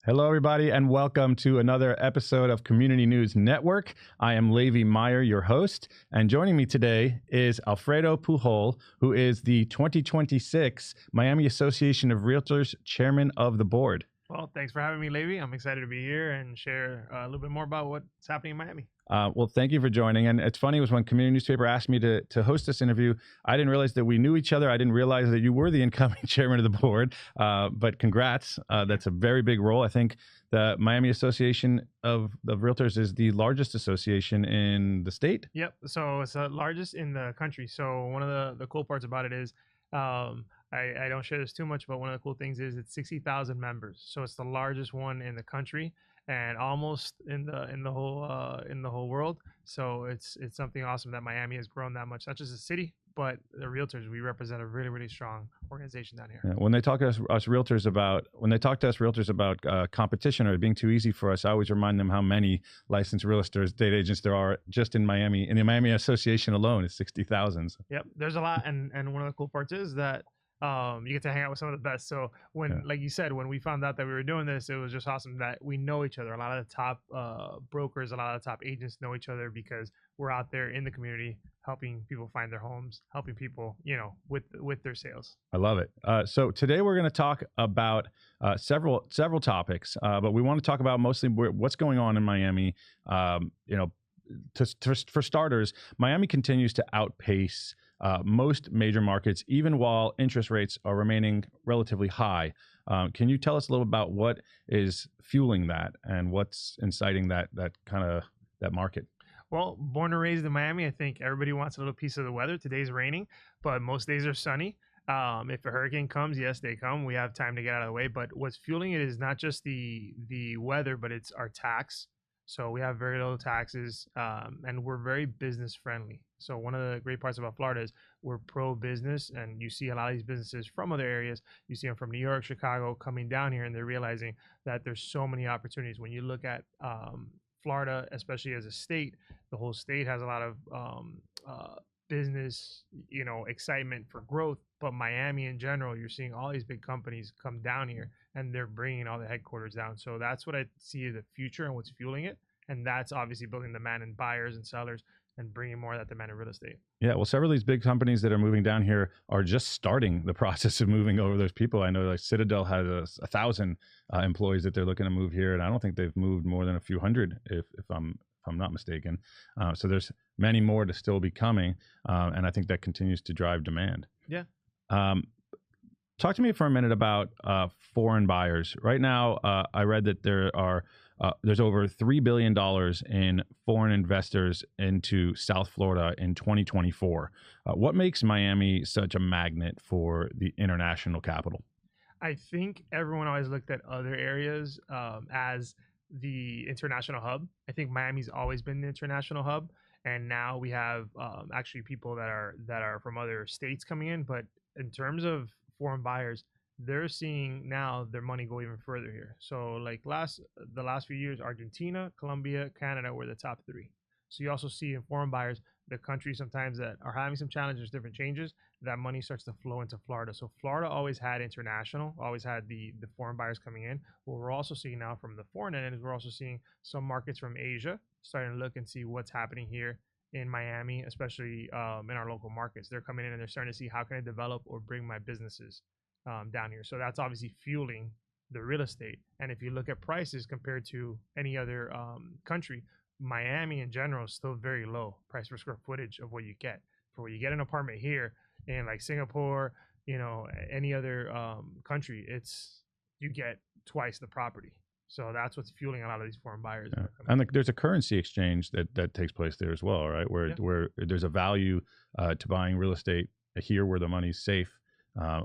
Hello, everybody, and welcome to another episode of Community News Network. I am Levi Meyer, your host, and joining me today is Alfredo Pujol, who is the 2026 Miami Association of Realtors Chairman of the Board. Well, thanks for having me, Levi. I'm excited to be here and share a little bit more about what's happening in Miami. Well, thank you for joining. And it's funny, was when Community Newspaper asked me to host this interview, I didn't realize that we knew each other. I didn't realize that you were the incoming chairman of the board. But congrats. That's a very big role. I think the Miami Association of Realtors is the largest association in the state. Yep. So it's the largest in the country. So one of the cool parts about it is I don't share this too much, but one of the cool things is it's 60,000 members. So it's the largest one in the country and almost in the whole world. So it's something awesome that Miami has grown that much, not just a city, but the realtors. We represent a really, really strong organization down here. Yeah, when they talk to us realtors about competition or it being too easy for us, I always remind them how many licensed real estate agents there are just in Miami. In the Miami Association alone, it's 60,000. Yep, there's a lot, and one of the cool parts is that you get to hang out with some of the best. So when, like you said, when we found out that we were doing this, it was just awesome that we know each other. A lot of the top brokers, a lot of the top agents know each other because we're out there in the community helping people find their homes, helping people, with their sales. I love it. So today we're going to talk about several topics, but we want to talk about mostly what's going on in Miami. For starters, Miami continues to outpace most major markets, even while interest rates are remaining relatively high. Can you tell us a little about what is fueling that and what's inciting that market? Well, born and raised in Miami, I think everybody wants a little piece of the weather. Today's raining, but most days are sunny. If a hurricane comes, yes, they come. We have time to get out of the way. But what's fueling it is not just the weather, but it's our tax. So we have very low taxes, and we're very business friendly. So one of the great parts about Florida is we're pro-business, and you see a lot of these businesses from other areas. You see them from New York, Chicago, coming down here, and they're realizing that there's so many opportunities. When you look at Florida, especially as a state, the whole state has a lot of business, excitement for growth. But Miami in general, you're seeing all these big companies come down here and they're bringing all the headquarters down. So that's what I see as the future and what's fueling it. And that's obviously building demand in buyers and sellers and bringing more of that demand in real estate. Yeah, well, several of these big companies that are moving down here are just starting the process of moving over those people. I know like Citadel has 1,000 employees that they're looking to move here, and I don't think they've moved more than a few hundred, if I'm not mistaken. So there's many more to still be coming, and I think that continues to drive demand. Yeah. Talk to me for a minute about foreign buyers. Right now, I read that there's over $3 billion in foreign investors into South Florida in 2024. What makes Miami such a magnet for the international capital? I think everyone always looked at other areas as the international hub. I think Miami's always been the international hub, and now we have actually people that are from other states coming in. But in terms of foreign buyers, they're seeing now their money go even further here. So like the last few years, Argentina, Colombia, Canada were the top three. So you also see in foreign buyers, the countries sometimes that are having some challenges, different changes, that money starts to flow into Florida. So Florida always had international, always had the foreign buyers coming in. What we're also seeing now from the foreign end is we're also seeing some markets from Asia starting to look and see what's happening here in Miami, especially in our local markets. They're coming in and they're starting to see how can I develop or bring my businesses down here. So that's obviously fueling the real estate. And if you look at prices compared to any other country, Miami in general is still very low price per square footage of what you get. For what you get an apartment here in like Singapore, any other country, you get twice the property. So that's what's fueling a lot of these foreign buyers. Yeah. And there's a currency exchange that takes place there as well, right? Where there's a value to buying real estate here where the money's safe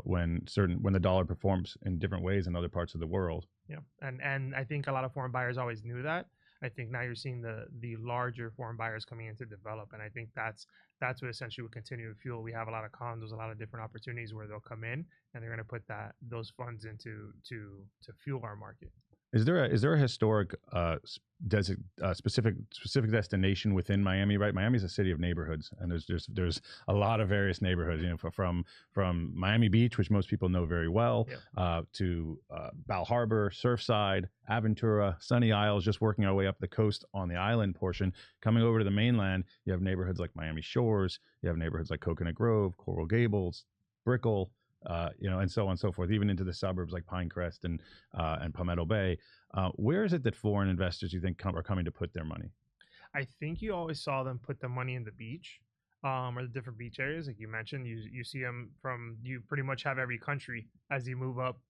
when the dollar performs in different ways in other parts of the world. Yeah, and I think a lot of foreign buyers always knew that. I think now you're seeing the larger foreign buyers coming in to develop, and I think that's what essentially will continue to fuel. We have a lot of condos, a lot of different opportunities where they'll come in and they're going to put those funds into to fuel our market. Is there a historic specific destination within Miami? Right, Miami's a city of neighborhoods, and there's a lot of various neighborhoods. You know, from Miami Beach, which most people know very well, Yeah. to Bal Harbor, Surfside, Aventura, Sunny Isles. Just working our way up the coast on the island portion, coming over to the mainland, you have neighborhoods like Miami Shores. You have neighborhoods like Coconut Grove, Coral Gables, Brickell, and so on and so forth, even into the suburbs like Pinecrest and Palmetto Bay. Where is it that foreign investors you think are coming to put their money? I think you always saw them put the money in the beach, or the different beach areas, like you mentioned. You see them from, you pretty much have every country as you move up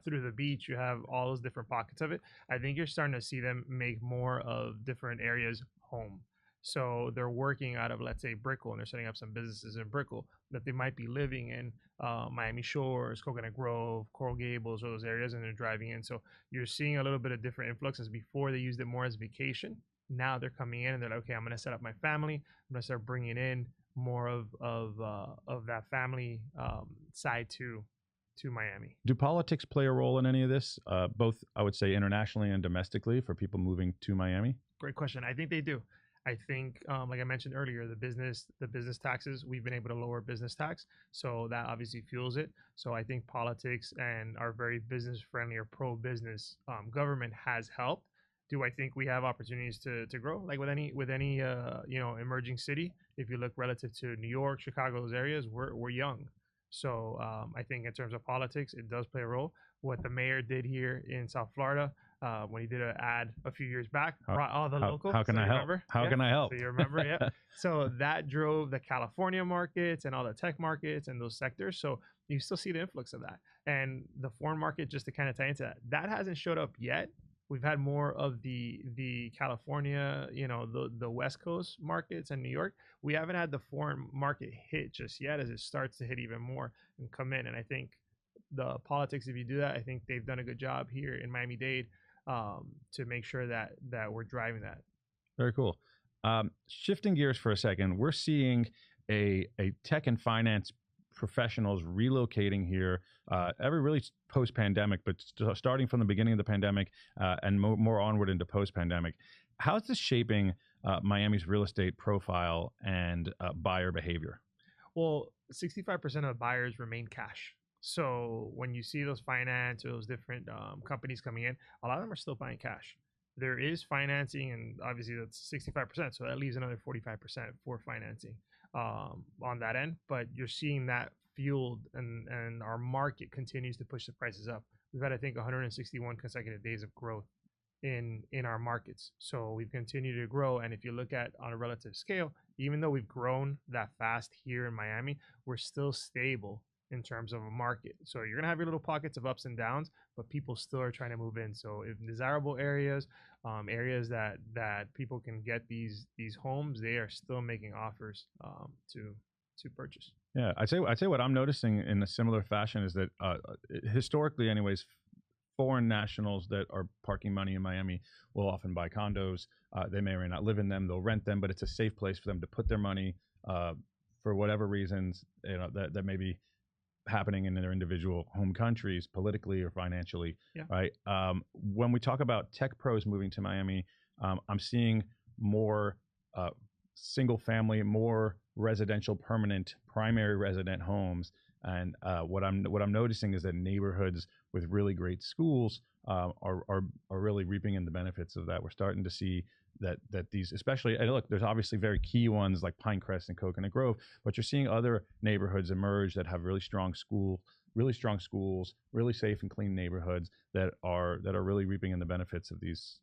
through the beach. You have all those different pockets of it. I think you're starting to see them make more of different areas home. So they're working out of, let's say, Brickell, and they're setting up some businesses in Brickell that they might be living in Miami Shores, Coconut Grove, Coral Gables, or those areas, and they're driving in. So you're seeing a little bit of different influxes. Before they used it more as vacation. Now they're coming in and they're like, okay, I'm going to set up my family. I'm going to start bringing in more of that family side to Miami. Do politics play a role in any of this? Both, I would say, internationally and domestically for people moving to Miami. Great question. I think they do. I think, like I mentioned earlier, the business taxes, we've been able to lower business tax, so that obviously fuels it. So I think politics and our very business friendly or pro business government has helped. Do I think we have opportunities to grow, like with any emerging city? If you look relative to New York, Chicago, those areas, we're young. So I think in terms of politics, it does play a role. What the mayor did here in South Florida, when he did an ad a few years back, brought all the locals. How can I help? Remember? How Yeah. can I help? So you remember, yeah. So that drove the California markets and all the tech markets and those sectors. So you still see the influx of that. And the foreign market, just to kind of tie into that, that hasn't showed up yet. We've had more of the California, the West Coast markets and New York. We haven't had the foreign market hit just yet, as it starts to hit even more and come in. And I think the politics, if you do that, I think they've done a good job here in Miami-Dade to make sure that we're driving that. Very cool. Shifting gears for a second, we're seeing a tech and finance professionals relocating here, really post-pandemic, but starting from the beginning of the pandemic and more onward into post-pandemic. How's this shaping Miami's real estate profile and buyer behavior? Well, 65% of buyers remain cash. So when you see those finance or those different companies coming in, a lot of them are still buying cash. There is financing, and obviously that's 65%. So that leaves another 45% for financing on that end. But you're seeing that fueled, and our market continues to push the prices up. We've had, I think, 161 consecutive days of growth in our markets. So we've continued to grow. And if you look at on a relative scale, even though we've grown that fast here in Miami, we're still stable in terms of a market. So you're gonna have your little pockets of ups and downs, but people still are trying to move in. So if desirable areas, areas that people can get these homes, they are still making offers to purchase. Yeah, I'd say what I'm noticing in a similar fashion is that historically, anyways, foreign nationals that are parking money in Miami will often buy condos. They may or may not live in them. They'll rent them, but it's a safe place for them to put their money for whatever reasons that may be happening in their individual home countries, politically or financially. Yeah. Right. When we talk about tech pros moving to Miami, I'm seeing more single family, more residential, permanent, primary resident homes. And what I'm noticing is that neighborhoods with really great schools are really reaping in the benefits of that. We're starting to see that these, especially, and look, there's obviously very key ones like Pinecrest and Coconut Grove, but you're seeing other neighborhoods emerge that have really strong schools, really safe and clean neighborhoods that are really reaping in the benefits of these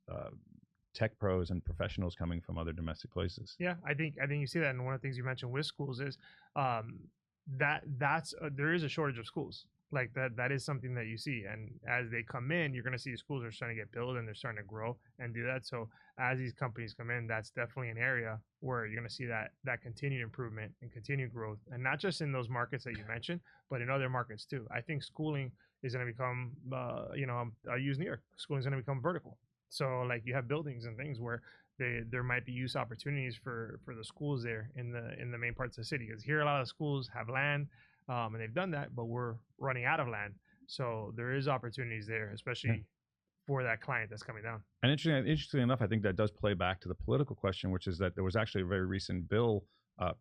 tech pros and professionals coming from other domestic places. Yeah, I think you see that, and one of the things you mentioned with schools is there is a shortage of schools. Like that is something that you see, and as they come in, you're going to see the schools are starting to get built and they're starting to grow and do that. So as these companies come in, that's definitely an area where you're going to see that continued improvement and continued growth, and not just in those markets that you mentioned, but in other markets too. I think schooling is going to become, I use New York. Schooling is going to become vertical. So like you have buildings and things where there might be use opportunities for the schools there in the main parts of the city, because here a lot of schools have land. And they've done that, but we're running out of land. So there is opportunities there, especially for that client that's coming down. And interestingly enough, I think that does play back to the political question, which is that there was actually a very recent bill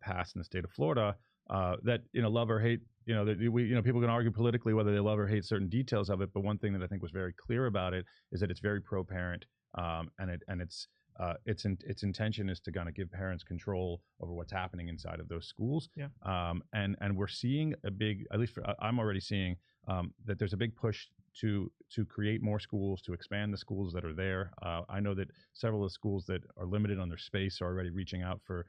passed in the state of Florida that love or hate. That people can argue politically whether they love or hate certain details of it. But one thing that I think was very clear about it is that it's very pro-parent, and its intention is to kind of give parents control over what's happening inside of those schools. Yeah. And we're seeing a big, at least I'm already seeing that there's a big push to create more schools, to expand the schools that are there. I know that several of the schools that are limited on their space are already reaching out for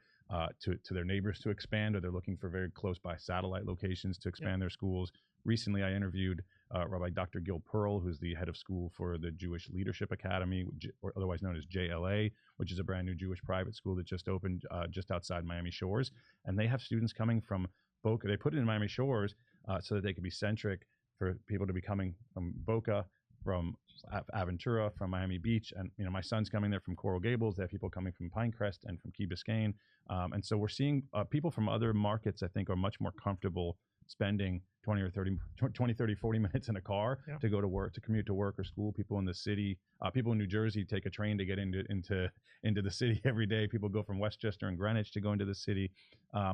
to their neighbors to expand, or they're looking for very close by satellite locations to expand their schools. Recently, I interviewed Rabbi Dr. Gil Pearl, who's the head of school for the Jewish Leadership Academy, or otherwise known as JLA, which is a brand new Jewish private school that just opened just outside Miami Shores. And they have students coming from Boca. They put it in Miami Shores so that they could be centric for people to be coming from Boca, from Aventura, from Miami Beach. And, my son's coming there from Coral Gables. They have people coming from Pinecrest and from Key Biscayne. And so we're seeing people from other markets, I think, are much more comfortable spending 20, 30, 40 minutes in a car to go to work, to commute to work or school. People in the city, people in New Jersey take a train to get into the city every day. People go from Westchester and Greenwich to go into the city.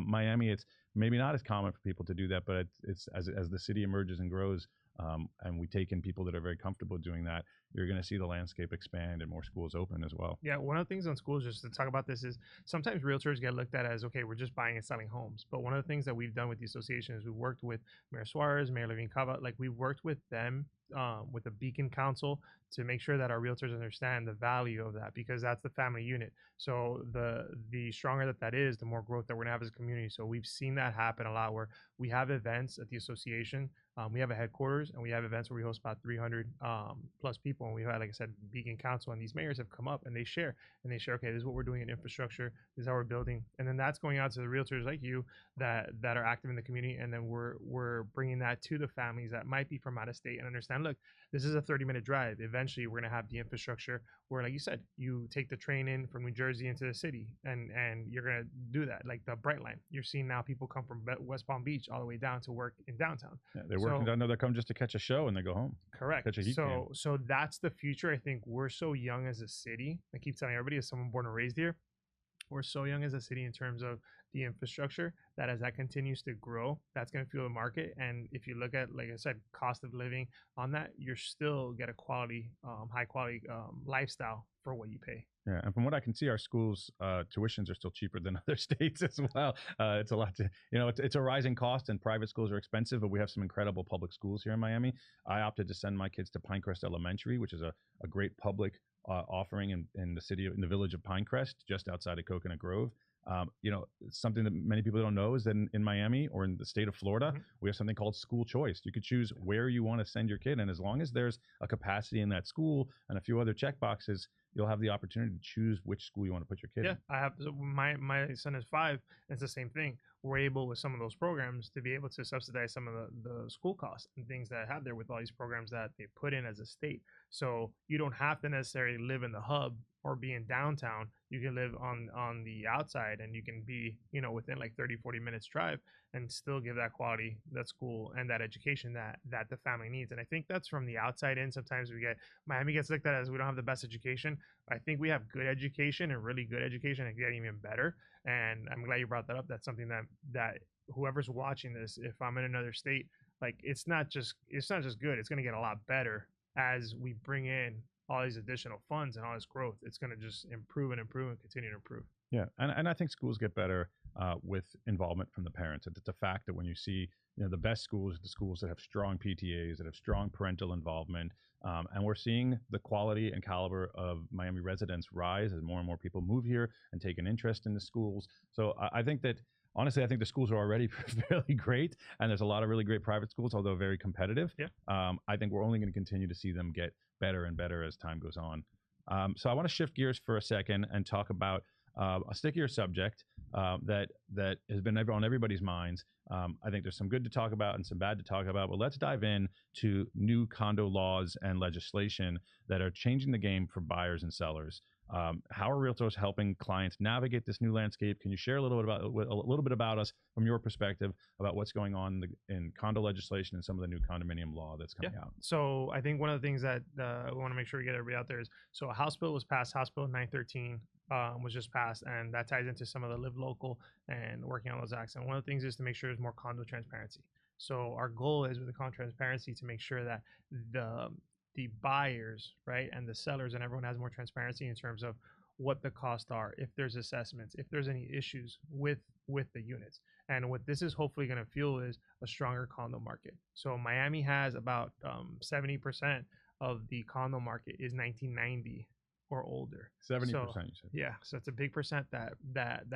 Miami, it's maybe not as common for people to do that, but it's as the city emerges and grows, and we take in people that are very comfortable doing that, you're going to see the landscape expand and more schools open as well. Yeah, one of the things on schools, just to talk about this, is sometimes realtors get looked at as, okay, we're just buying and selling homes. But one of the things that we've done with the association is we've worked with Mayor Suarez, Mayor Levine Cava, like we've worked with them, with the Beacon Council, to make sure that our realtors understand the value of that, because that's the family unit. So the stronger that is, the more growth that we're gonna have as a community. So we've seen that happen a lot, where we have events at the association. We have a headquarters, and we have events where we host about 300 plus people. And we've had, like I said, Beacon Council, and these mayors have come up and they share, okay, this is what we're doing in infrastructure, this is how we're building, and then that's going out to the realtors like you that are active in the community, and then we're bringing that to the families that might be from out of state and understand, look, this is a 30-minute drive. Eventually, we're gonna have the infrastructure where, like you said, you take the train in from New Jersey into the city, and you're gonna do that, like the Bright Line. You're seeing now people come from West Palm Beach all the way down to work in downtown. Yeah, they're working down there. They come just to catch a show and they go home. Correct. Catch a heat game. So that's the future. I think we're so young as a city. I keep telling everybody, as someone born and raised here, we're so young as a city in terms of the infrastructure, that as that continues to grow, that's going to fuel the market. And if you look at, like I said, cost of living on that, you're still get a quality, high quality lifestyle for what you pay. Yeah, and from what I can see, our schools' tuitions are still cheaper than other states as well. It's a lot to, it's a rising cost, and private schools are expensive, but we have some incredible public schools here in Miami. I opted to send my kids to Pinecrest Elementary, which is a great public offering in the village of Pinecrest, just outside of Coconut Grove. Something that many people don't know is that in Miami, or in the state of Florida, we have something called school choice. You could choose where you want to send your kid, and as long as there's a capacity in that school and a few other check boxes, you'll have the opportunity to choose which school you want to put your kid in. Yeah, I have my son is 5, and it's the same thing. We're able, with some of those programs, to be able to subsidize some of the school costs and things that I have there with all these programs that they put in as a state. So you don't have to necessarily live in the hub or be in downtown. You can live on the outside, and you can be, within like 30-40 minutes drive, and still give that quality, that school, and that education that the family needs. And I think that's from the outside in. Sometimes Miami gets looked at as we don't have the best education. I think we have good education, and really good education, and getting even better. And I'm glad you brought that up. That's something that whoever's watching this, if I'm in another state, like it's not just good. It's going to get a lot better as we bring in all these additional funds and all this growth. It's going to just improve and continue to improve. Yeah, and I think schools get better with involvement from the parents. It's a fact that when you see, the best schools, the schools that have strong PTAs, that have strong parental involvement, and we're seeing the quality and caliber of Miami residents rise as more and more people move here and take an interest in the schools. So I think that, honestly, I think the schools are already fairly great, and there's a lot of really great private schools, although very competitive. Yeah. I think we're only going to continue to see them get better and better as time goes on. So I want to shift gears for a second and talk about a stickier subject that has been on everybody's minds. I think there's some good to talk about and some bad to talk about, but let's dive in to new condo laws and legislation that are changing the game for buyers and sellers. How are realtors helping clients navigate this new landscape? Can you share a little bit about us from your perspective about what's going on in condo legislation and some of the new condominium law that's coming out? So I think one of the things that we want to make sure we get everybody out there is, so a House bill was passed, House Bill 913 was just passed, and that ties into some of the live local and working on those acts. And one of the things is to make sure there's more condo transparency. So our goal is with the condo transparency to make sure that the buyers, right, and the sellers and everyone has more transparency in terms of what the costs are, if there's assessments, if there's any issues with the units. And what this is hopefully going to fuel is a stronger condo market. So Miami has about 70% of the condo market is 1990 or older. 70%, so, you said. Yeah, so it's a big percent that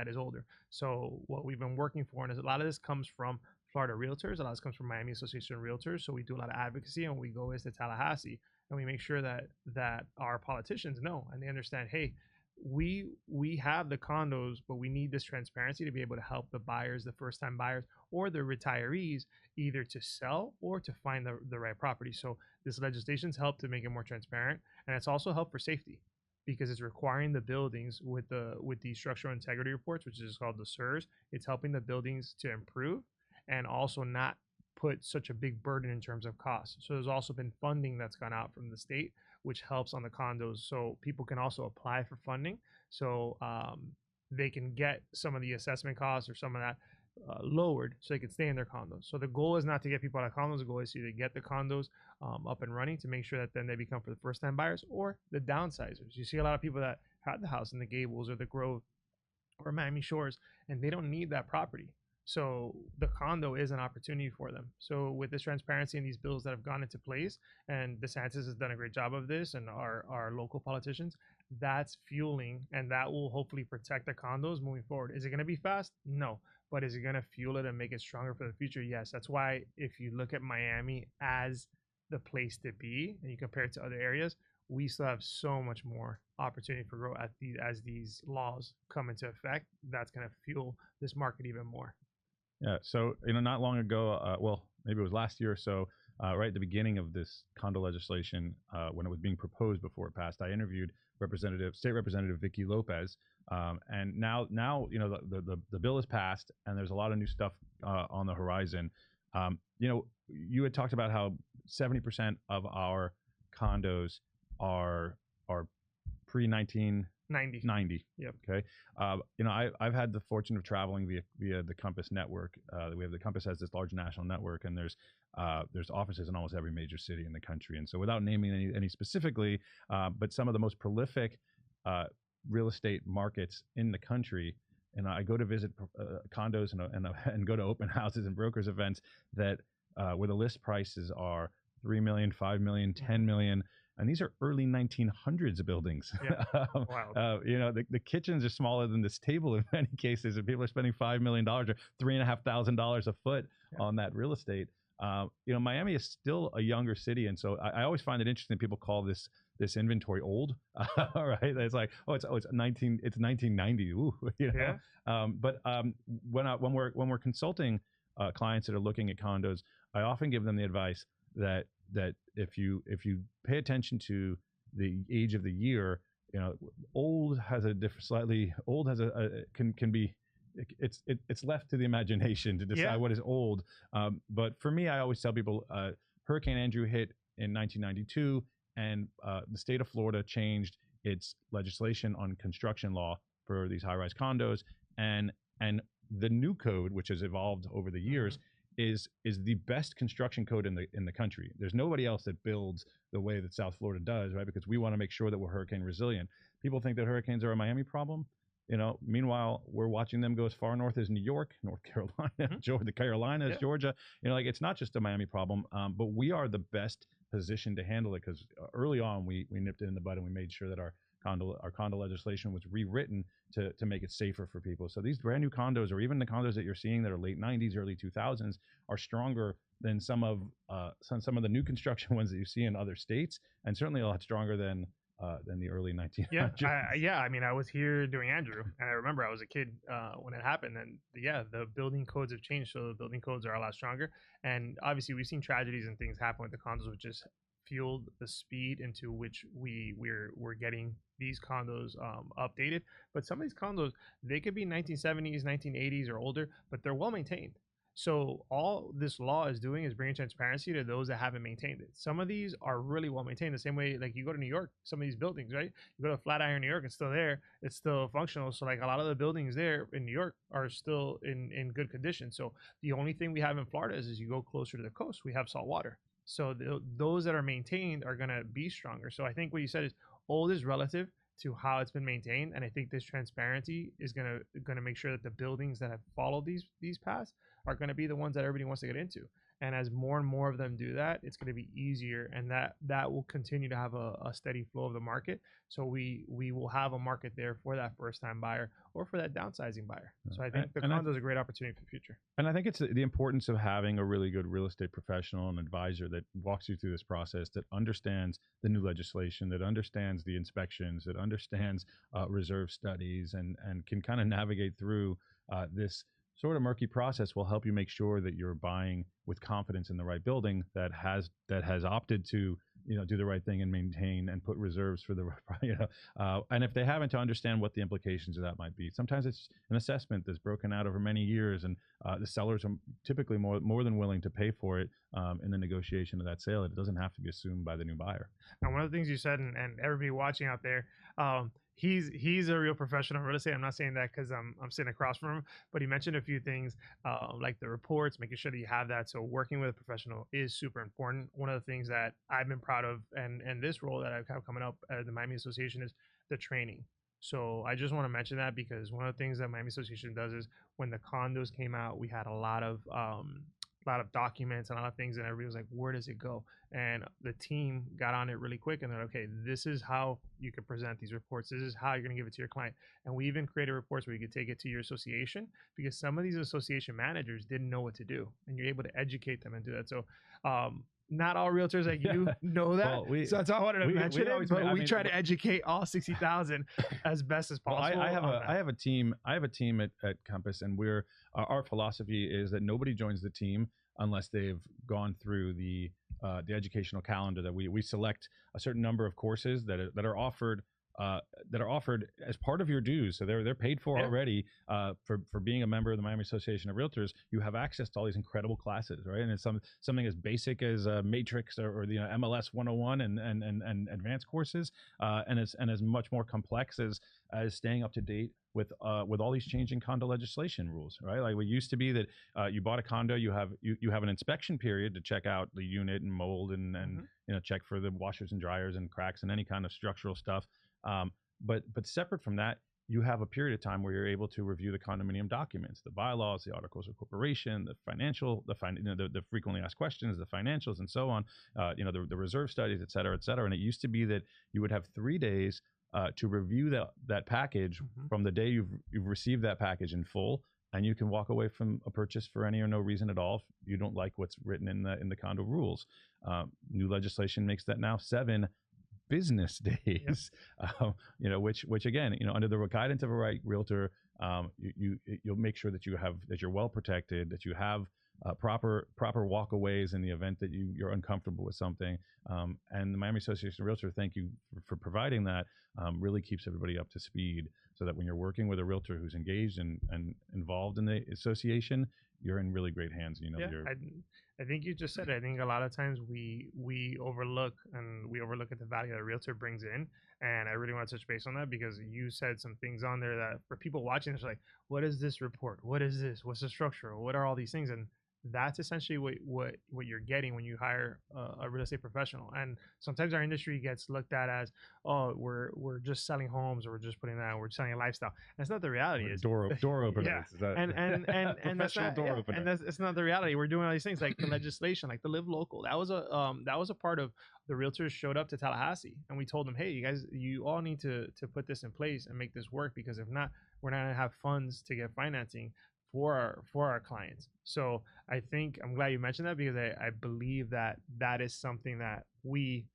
is older. So what we've been working for, and a lot of this comes from Florida realtors, a lot of this comes from Miami Association of Realtors. So we do a lot of advocacy, and we go is to Tallahassee, and we make sure that our politicians know and they understand, hey, we have the condos, but we need this transparency to be able to help the buyers, the first time buyers, or the retirees, either to sell or to find the right property. So this legislation's helped to make it more transparent, and it's also helped for safety, because it's requiring the buildings with the structural integrity reports, which is called the SIRS. It's helping the buildings to improve and also not put such a big burden in terms of cost. So there's also been funding that's gone out from the state, which helps on the condos. So people can also apply for funding. So they can get some of the assessment costs or some of that lowered so they can stay in their condos. So the goal is not to get people out of condos. The goal is to get the condos up and running to make sure that then they become for the first time buyers or the downsizers. You see a lot of people that had the house in the Gables or the Grove or Miami Shores, and they don't need that property. So the condo is an opportunity for them. So with this transparency and these bills that have gone into place, and DeSantis has done a great job of this, and our local politicians, that's fueling, and that will hopefully protect the condos moving forward. Is it going to be fast? No. But is it going to fuel it and make it stronger for the future? Yes. That's why if you look at Miami as the place to be and you compare it to other areas, we still have so much more opportunity for growth as these laws come into effect. That's going to fuel this market even more. Yeah. So, not long ago, well, maybe it was last year or so, right at the beginning of this condo legislation, when it was being proposed before it passed, I interviewed State Representative Vicky Lopez. And now, the bill is passed and there's a lot of new stuff on the horizon. You had talked about how 70% of our condos are pre-1990. Yep. Okay. I've had the fortune of traveling via the Compass network. The Compass has this large national network, and there's offices in almost every major city in the country. And so, without naming any specifically, but some of the most prolific real estate markets in the country. And I go to visit condos and go to open houses and brokers events that where the list prices are $3 million, $5 million, $10 million. And these are early 1900s buildings. Yeah. Wow. The kitchens are smaller than this table in many cases, and people are spending $5 million or $3,500 a foot on that real estate. Miami is still a younger city, and so I always find it interesting. People call this inventory old, right? It's like, it's 1990. Ooh, Yeah. But when we're consulting clients that are looking at condos, I often give them the advice that if you pay attention to the age of the year, old has a can be, it's left to the imagination to decide what is old. But for me, I always tell people, Hurricane Andrew hit in 1992, and the state of Florida changed its legislation on construction law for these high-rise condos, and the new code, which has evolved over the years, is the best construction code in the country. There's nobody else that builds the way that South Florida does, right? Because we want to make sure that we're hurricane resilient. People think that hurricanes are a Miami problem. Meanwhile, we're watching them go as far north as New York, North Carolina, the Carolinas, Georgia. It's not just a Miami problem, but we are the best positioned to handle it because early on we nipped it in the bud and we made sure that our condo legislation was rewritten to make it safer for people. So these brand new condos, or even the condos that you're seeing that are late 90s, early 2000s, are stronger than some of the new construction ones that you see in other states, and certainly a lot stronger than the early 1900s. I was here during Andrew, and I remember I was a kid when it happened, and the building codes have changed, so the building codes are a lot stronger. And obviously, we've seen tragedies and things happen with the condos, which just fueled the speed into which we're getting these condos updated. But some of these condos, they could be 1970s, 1980s, or older, but they're well maintained. So all this law is doing is bringing transparency to those that haven't maintained it. Some of these are really well maintained. The same way, like you go to New York, some of these buildings, right? You go to Flatiron, New York, it's still there. It's still functional. So like a lot of the buildings there in New York are still in good condition. So the only thing we have in Florida is you go closer to the coast, we have salt water. So those that are maintained are going to be stronger. So I think what you said is old is relative to how it's been maintained, and I think this transparency is gonna make sure that the buildings that have followed these paths are going to be the ones that everybody wants to get into. And as more and more of them do that, it's going to be easier, and that will continue to have a steady flow of the market. So we will have a market there for that first time buyer or for that downsizing buyer. So I think the condo is a great opportunity for the future. And I think it's the importance of having a really good real estate professional and advisor that walks you through this process, that understands the new legislation, that understands the inspections, that understands reserve studies, and can kind of navigate through this sort of murky process. Will help you make sure that you're buying with confidence in the right building that has opted to do the right thing and maintain and put reserves for the and if they haven't, to understand what the implications of that might be. Sometimes it's an assessment that's broken out over many years, and the sellers are typically more than willing to pay for it in the negotiation of that sale. It doesn't have to be assumed by the new buyer. And one of the things you said, and everybody watching out there, he's a real professional in real estate. I'm not saying that because I'm sitting across from him, but he mentioned a few things like the reports, making sure that you have that. So working with a professional is super important. One of the things that I've been proud of, and this role that I have coming up at the Miami Association, is the training. So I just want to mention that because one of the things that Miami Association does is when the condos came out, we had a lot of documents and a lot of things, and everybody was like, where does it go? And the team got on it really quick, and they're like, okay, this is how you can present these reports, this is how you're going to give it to your client. And we even created reports where you could take it to your association, because some of these association managers didn't know what to do, and you're able to educate them and do that. So not all realtors like you know that. Well, so that's all I wanted to mention it, but we try to educate all 60,000 as best as possible. Well, I have a team at Compass, and our philosophy is that nobody joins the team unless they've gone through the educational calendar. That we select a certain number of courses that are offered as part of your dues. So they're paid for already for being a member of the Miami Association of Realtors. You have access to all these incredible classes, right? And it's something as basic as Matrix or the MLS 101 and advanced courses, and as much more complex as staying up to date with all these changing condo legislation rules, right? Like, it used to be that you bought a condo, you have an inspection period to check out the unit and mold and check for the washers and dryers and cracks and any kind of structural stuff. But separate from that, you have a period of time where you're able to review the condominium documents, the bylaws, the articles of incorporation, the frequently asked questions, the financials, and so on. The reserve studies, et cetera, et cetera. And it used to be that you would have 3 days to review that package from the day you've received that package in full, and you can walk away from a purchase for any or no reason at all if you don't like what's written in the condo rules. New legislation makes that now 7 business days. Yep. Which again, under the guidance of a right realtor, you'll make sure that you're well protected, that you have proper walkaways in the event that you're uncomfortable with something. And the Miami Association of Realtors, thank you for providing that. Really keeps everybody up to speed, so that when you're working with a realtor who's engaged and involved in the association, you're in really great hands. I think you just said it. I think a lot of times we overlook at the value that a realtor brings in, and I really want to touch base on that because you said some things on there that for people watching, it's like, what is this report? What is this? What's the structure? What are all these things? And that's essentially what you're getting when you hire a real estate professional. And sometimes our industry gets looked at as, oh, we're just selling homes, or we're just putting that, we're selling a lifestyle. That's not the reality. It's door openers. Yeah. And that's not, it's not the reality. We're doing all these things like the legislation, like the Live Local. That was a part of the realtors showed up to Tallahassee, and we told them, hey, you guys, you all need to put this in place and make this work, because if not, we're not gonna have funds to get financing for our clients. So I think I'm glad you mentioned that, because I believe that is something that we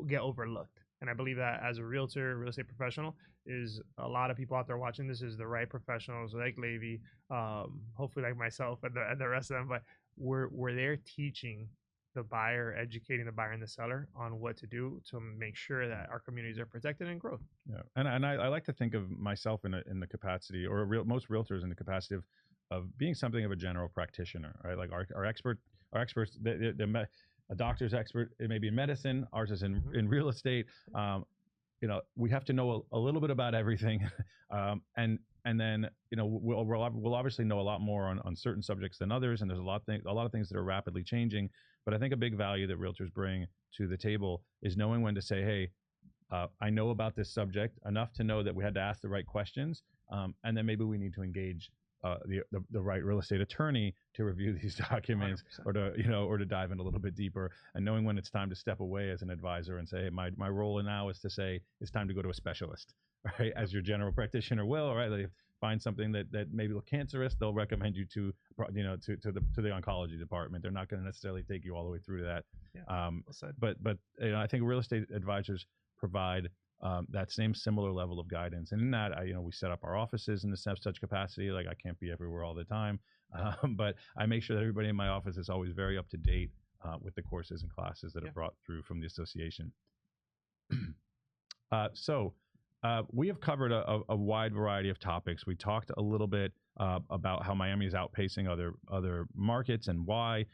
get overlooked. And I believe that as a realtor, real estate professional, is a lot of people out there watching this is the right professionals like Levi, hopefully like myself and the rest of them, but we're there teaching the buyer, educating the buyer and the seller on what to do to make sure that our communities are protected and growth. Yeah, and I like to think of myself in the capacity, or most realtors in the capacity of being something of a general practitioner, right? Like our experts, a doctor's expert, it may be in medicine, ours is in real estate. We have to know a little bit about everything, and then we'll obviously know a lot more on certain subjects than others, and there's a lot of things that are rapidly changing. But I think a big value that realtors bring to the table is knowing when to say, hey, I know about this subject enough to know that we had to ask the right questions, and then maybe we need to engage the right real estate attorney to review these documents, 100%. or to dive in a little bit deeper, and knowing when it's time to step away as an advisor and say, hey, my role now is to say it's time to go to a specialist, right? As your general practitioner will, right? Like, find something that maybe look cancerous, they'll recommend you to the oncology department. They're not going to necessarily take you all the way through to that. Yeah, well said. But I think real estate advisors provide that similar level of guidance, and in that, we set up our offices in the such capacity. Like, I can't be everywhere all the time, but I make sure that everybody in my office is always very up to date with the courses and classes that are brought through from the association. So we have covered a wide variety of topics. We talked a little bit about how Miami is outpacing other markets and why.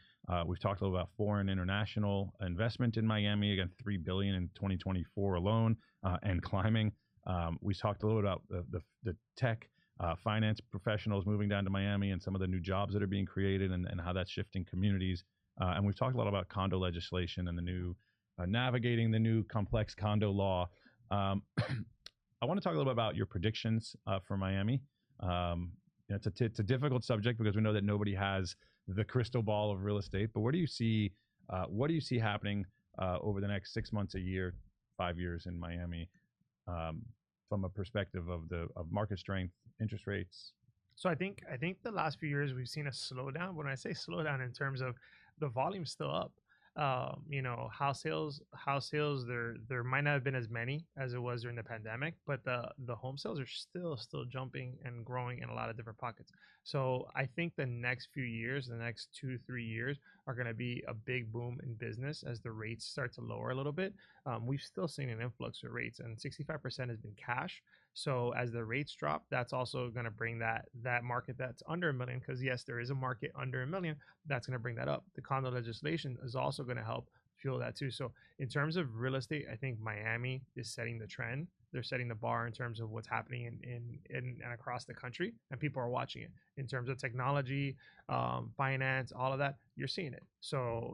We've talked a little about foreign international investment in Miami, again, $3 billion in 2024 alone, and climbing. We talked a little about the tech finance professionals moving down to Miami and some of the new jobs that are being created and how that's shifting communities. And we've talked a lot about condo legislation and the new navigating the new complex condo law. I want to talk a little bit about your predictions for Miami. It's a difficult subject because we know that nobody has the crystal ball of real estate. But what do you see happening over the next 6 months, a year, 5 years in Miami, from a perspective of market strength, interest rates? So I think the last few years we've seen a slowdown. When I say slowdown, in terms of the volume's still up. House sales, there might not have been as many as it was during the pandemic, but the home sales are still jumping and growing in a lot of different pockets. So I think the next few years, the next 2-3 years, are going to be a big boom in business as the rates start to lower a little bit. We've still seen an influx of rates, and 65% has been cash. So as the rates drop, that's also going to bring that market that's under $1 million, because yes, there is a market under $1 million. That's going to bring that up. The condo legislation is also going to help fuel that too. So in terms of real estate, I think Miami is setting the trend. They're setting the bar in terms of what's happening in and across the country, and people are watching it. In terms of technology, finance, all of that, you're seeing it. So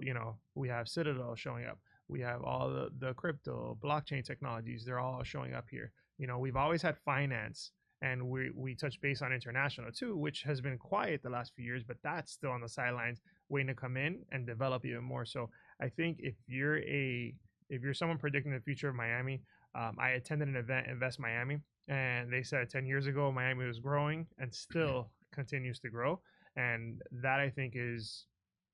we have Citadel showing up. We have all the crypto, blockchain technologies. They're all showing up here. We've always had finance, and we touch base on international too, which has been quiet the last few years, but that's still on the sidelines waiting to come in and develop even more. So I think if you're someone predicting the future of Miami, I attended an event, Invest Miami, and they said 10 years ago Miami was growing and still continues to grow. And that, I think, is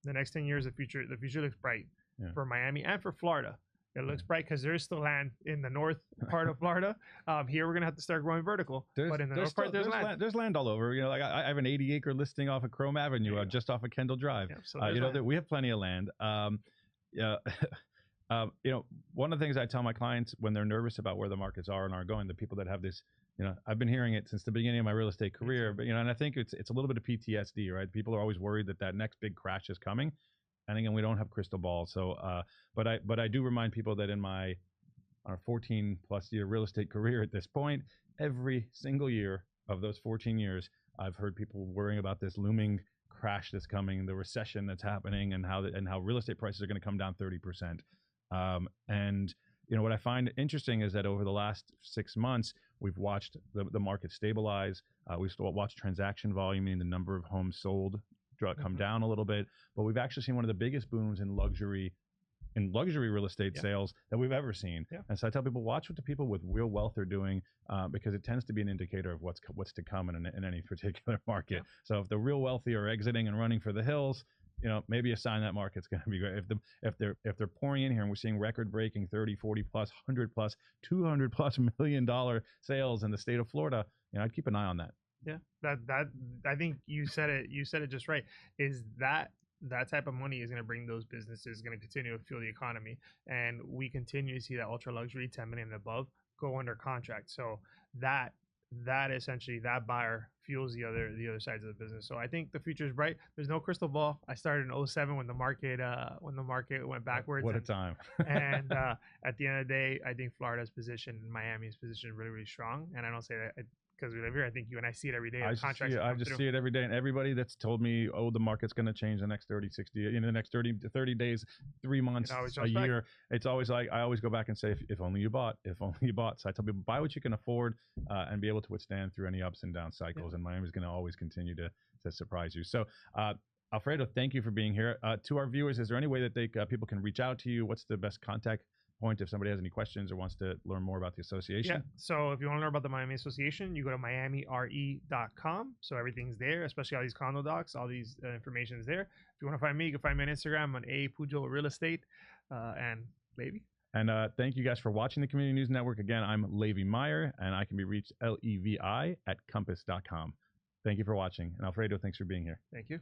the next 10 years, the future looks bright for Miami and for Florida. It looks bright because there's still land in the north part of Florida. Here we're gonna have to start growing vertical, but in the north part there's land. There's land all over. Like I have an 80-acre listing off of Chrome Avenue, just off of Kendall Drive. Yeah, so we have plenty of land. One of the things I tell my clients when they're nervous about where the markets are and are going, the people that have this, I've been hearing it since the beginning of my real estate career, but and I think it's a little bit of PTSD, right? People are always worried that next big crash is coming. And again, we don't have crystal balls. So, but I do remind people that in our 14+ year real estate career at this point, every single year of those 14 years, I've heard people worrying about this looming crash that's coming, the recession that's happening, and how real estate prices are going to come down 30%. And what I find interesting is that over the last 6 months, we've watched the market stabilize. We've watched transaction volume, meaning the number of homes sold, come down a little bit, but we've actually seen one of the biggest booms in luxury real estate sales that we've ever seen. And so I tell people, watch what the people with real wealth are doing, because it tends to be an indicator of what's to come in any particular market. So if the real wealthy are exiting and running for the hills, maybe a sign that market's going to be great. If they're pouring in here and we're seeing record breaking 30, 40 plus, 100 plus, $200+ million sales in the state of Florida, I'd keep an eye on that. Yeah, that I think you said it just right. Is that that type of money is going to bring those businesses, going to continue to fuel the economy, and we continue to see that ultra luxury 10 million and above go under contract. So that essentially that buyer fuels the other sides of the business. So I think the future is bright. There's no crystal ball. I started in '07 when the market went backwards. What a time. And at the end of the day, I think Florida's position and Miami's position really, really strong. And I don't say that because we live here. I think you and I see it every day. I just see it every day. And everybody that's told me, oh, the market's going to change the next 30, 60, in the next 30 to 30 days, 3 months, a year. It's always like, I always go back and say, if only you bought, if only you bought. So I tell people, buy what you can afford and be able to withstand through any ups and down cycles. And Miami's going to always continue to surprise you. So, Alfredo, thank you for being here. To our viewers, is there any way that people can reach out to you? What's the best contact point if somebody has any questions or wants to learn more about the association? Yeah. So if you want to learn about the Miami Association, you go to miamire.com. So everything's there, especially all these condo docs, all these information is there. If you want to find me, you can find me on Instagram on Pujol Real Estate and Levi. And thank you guys for watching the Community News Network. Again, I'm Levi Meyer, and I can be reached Levi at compass.com. Thank you for watching. And Alfredo, thanks for being here. Thank you.